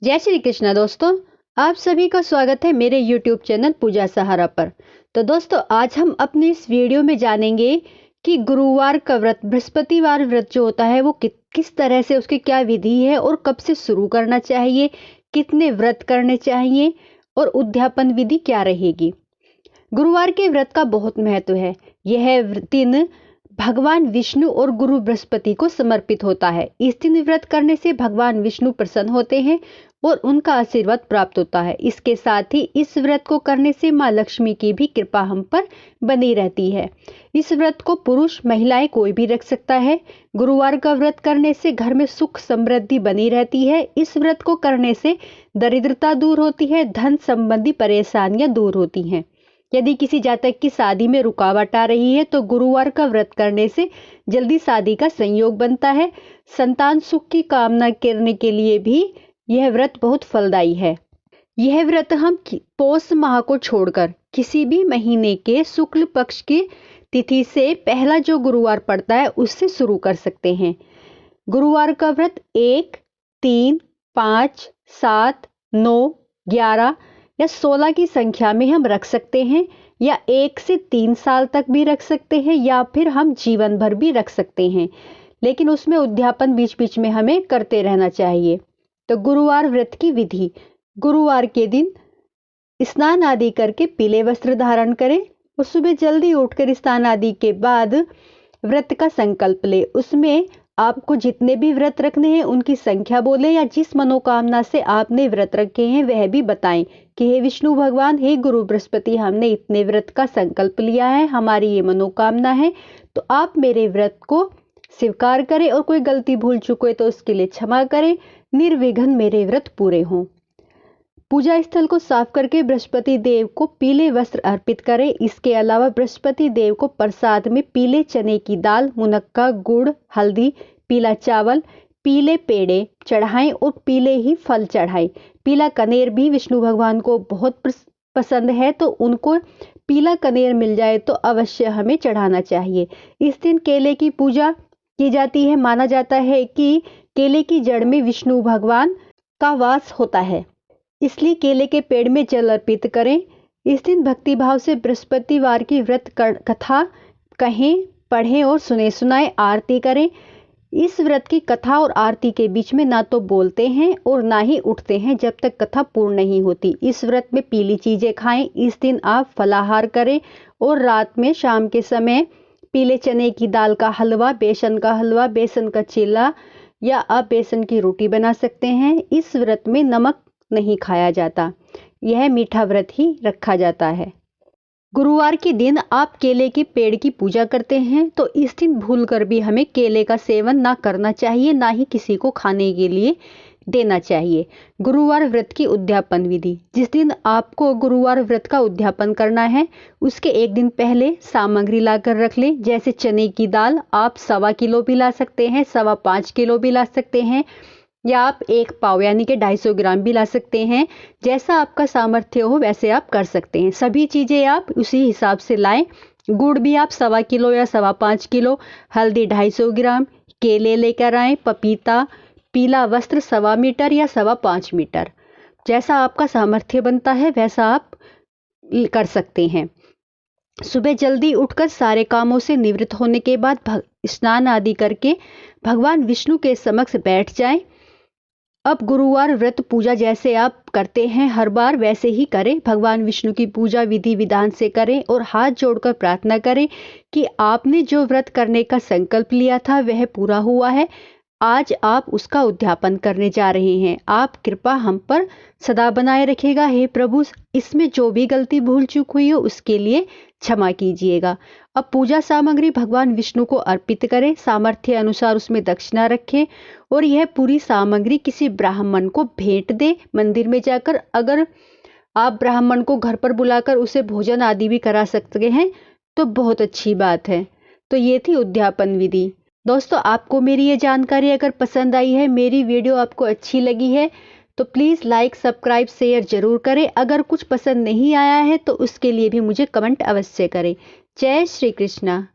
जय श्री कृष्णा दोस्तों, आप सभी का स्वागत है मेरे YouTube चैनल पूजा सहारा पर। तो दोस्तों, आज हम अपनी इस वीडियो में जानेंगे कि गुरुवार का व्रत, बृहस्पतिवार व्रत जो होता है वो किस तरह से, उसकी क्या विधि है और कब से शुरू करना चाहिए, कितने व्रत करने चाहिए और उद्यापन विधि क्या रहेगी। गुरुवार के व्रत का बहुत महत्व है। यह दिन भगवान विष्णु और गुरु बृहस्पति को समर्पित होता है। इस दिन व्रत करने से भगवान विष्णु प्रसन्न होते हैं और उनका आशीर्वाद प्राप्त होता है। इसके साथ ही इस व्रत को करने से माँ लक्ष्मी की भी कृपा हम पर बनी रहती है। इस व्रत को पुरुष महिलाएं कोई भी रख सकता है। गुरुवार का व्रत करने से घर में सुख समृद्धि बनी रहती है। इस व्रत को करने से दरिद्रता दूर होती है, धन संबंधी परेशानियां दूर होती हैं। यदि किसी जातक की शादी में रुकावट आ रही है तो गुरुवार का व्रत करने से जल्दी शादी का संयोग बनता है। संतान सुख की कामना करने के लिए भी यह व्रत बहुत फलदायी है। यह व्रत हम पौष माह को छोड़कर किसी भी महीने के शुक्ल पक्ष की तिथि से पहला जो गुरुवार पड़ता है उससे शुरू कर सकते हैं। गुरुवार का व्रत 1, 3, 5, 7, 9, 11 या 16 की संख्या में हम रख सकते हैं, या 1 से 3 साल तक भी रख सकते हैं, या फिर हम जीवन भर भी रख सकते हैं। लेकिन उसमें उद्यापन बीच बीच में हमें करते रहना चाहिए। तो गुरुवार व्रत की विधि: गुरुवार के दिन स्नान आदि करके पीले वस्त्र धारण करें और सुबह जल्दी उठकर स्नान आदि के बाद व्रत का संकल्प ले। उसमें आपको जितने भी व्रत रखने हैं उनकी संख्या बोले, या जिस मनोकामना से आपने व्रत रखे हैं वह भी बताएं कि हे विष्णु भगवान, हे गुरु बृहस्पति, हमने इतने व्रत का संकल्प लिया है, हमारी ये मनोकामना है, तो आप मेरे व्रत को स्वीकार करें और कोई गलती भूल चुके तो उसके लिए क्षमा करें। निर्विघ्न मेरे व्रत पूरे हों। पूजा स्थल को साफ करके बृहस्पति देव को पीले वस्त्र अर्पित करें। इसके अलावा बृहस्पति देव को प्रसाद में पीले चने की दाल, मुनक्का, गुड़, हल्दी, पीला चावल, पीले पेड़े चढ़ाएं और पीले ही फल चढ़ाएं। पीला कनेर भी विष्णु भगवान को बहुत पसंद है, तो उनको पीला कनेर मिल जाए तो अवश्य हमें चढ़ाना चाहिए। इस दिन केले की पूजा की जाती है। माना जाता है कि केले की जड़ में विष्णु भगवान का वास होता है, इसलिए केले के पेड़ में जल अर्पित करें। इस दिन भक्तिभाव से बृहस्पतिवार की व्रत कथा कहें, पढ़ें और सुनाएं, आरती करें। इस व्रत की कथा और आरती के बीच में ना तो बोलते हैं और ना ही उठते हैं जब तक कथा पूर्ण नहीं होती। इस व्रत में पीली चीजें खाएं। इस दिन आप फलाहार करें और रात में शाम के समय पीले चने की दाल का हलवा, बेसन का हलवा, बेसन का चीला या आप बेसन की रोटी बना सकते हैं। इस व्रत में नमक नहीं खाया जाता, यह मीठा व्रत ही रखा जाता है। गुरुवार के दिन आप केले के पेड़ की पूजा करते हैं तो इस दिन भूलकर भी हमें केले का सेवन ना करना चाहिए, ना ही किसी को खाने के लिए देना चाहिए। गुरुवार व्रत की उद्यापन विधि: जिस दिन आपको गुरुवार व्रत का उद्यापन करना है उसके एक दिन पहले सामग्री लाकर रख लें। जैसे चने की दाल आप 1.25 किलो भी ला सकते हैं, 5.25 किलो भी ला सकते हैं, या आप 1 पाव यानी कि 250 ग्राम भी ला सकते हैं। जैसा आपका सामर्थ्य हो वैसे आप कर सकते हैं। सभी चीज़ें आप उसी हिसाब से लाएं। गुड़ भी आप 1.25 किलो या 5.25 किलो, हल्दी 250 ग्राम, केले लेकर आएँ, पपीता, पीला वस्त्र 1.25 मीटर या 5.25 मीटर। जैसा आपका सामर्थ्य बनता है वैसा आप कर सकते हैं। सुबह जल्दी उठकर सारे कामों से निवृत्त होने के बाद स्नान आदि करके भगवान विष्णु के समक्ष बैठ जाएं। अब गुरुवार व्रत पूजा जैसे आप करते हैं हर बार वैसे ही करें। भगवान विष्णु की पूजा विधि विधान से करें और हाथ जोड़कर प्रार्थना करें कि आपने जो व्रत करने का संकल्प लिया था वह पूरा हुआ है। आज आप उसका उद्यापन करने जा रहे हैं। आप कृपा हम पर सदा बनाए रखेगा। हे प्रभु, इसमें जो भी गलती भूल चूक हुई हो उसके लिए क्षमा कीजिएगा। अब पूजा सामग्री भगवान विष्णु को अर्पित करें। सामर्थ्य अनुसार उसमें दक्षिणा रखें और यह पूरी सामग्री किसी ब्राह्मण को भेंट दे। मंदिर में जाकर अगर आप ब्राह्मण को घर पर बुलाकर उसे भोजन आदि भी करा सकते हैं तो बहुत अच्छी बात है। तो ये थी उद्यापन विधि। दोस्तों, आपको मेरी ये जानकारी अगर पसंद आई है, मेरी वीडियो आपको अच्छी लगी है तो प्लीज़ लाइक, सब्सक्राइब, शेयर जरूर करें। अगर कुछ पसंद नहीं आया है तो उसके लिए भी मुझे कमेंट अवश्य करें। जय श्री कृष्णा।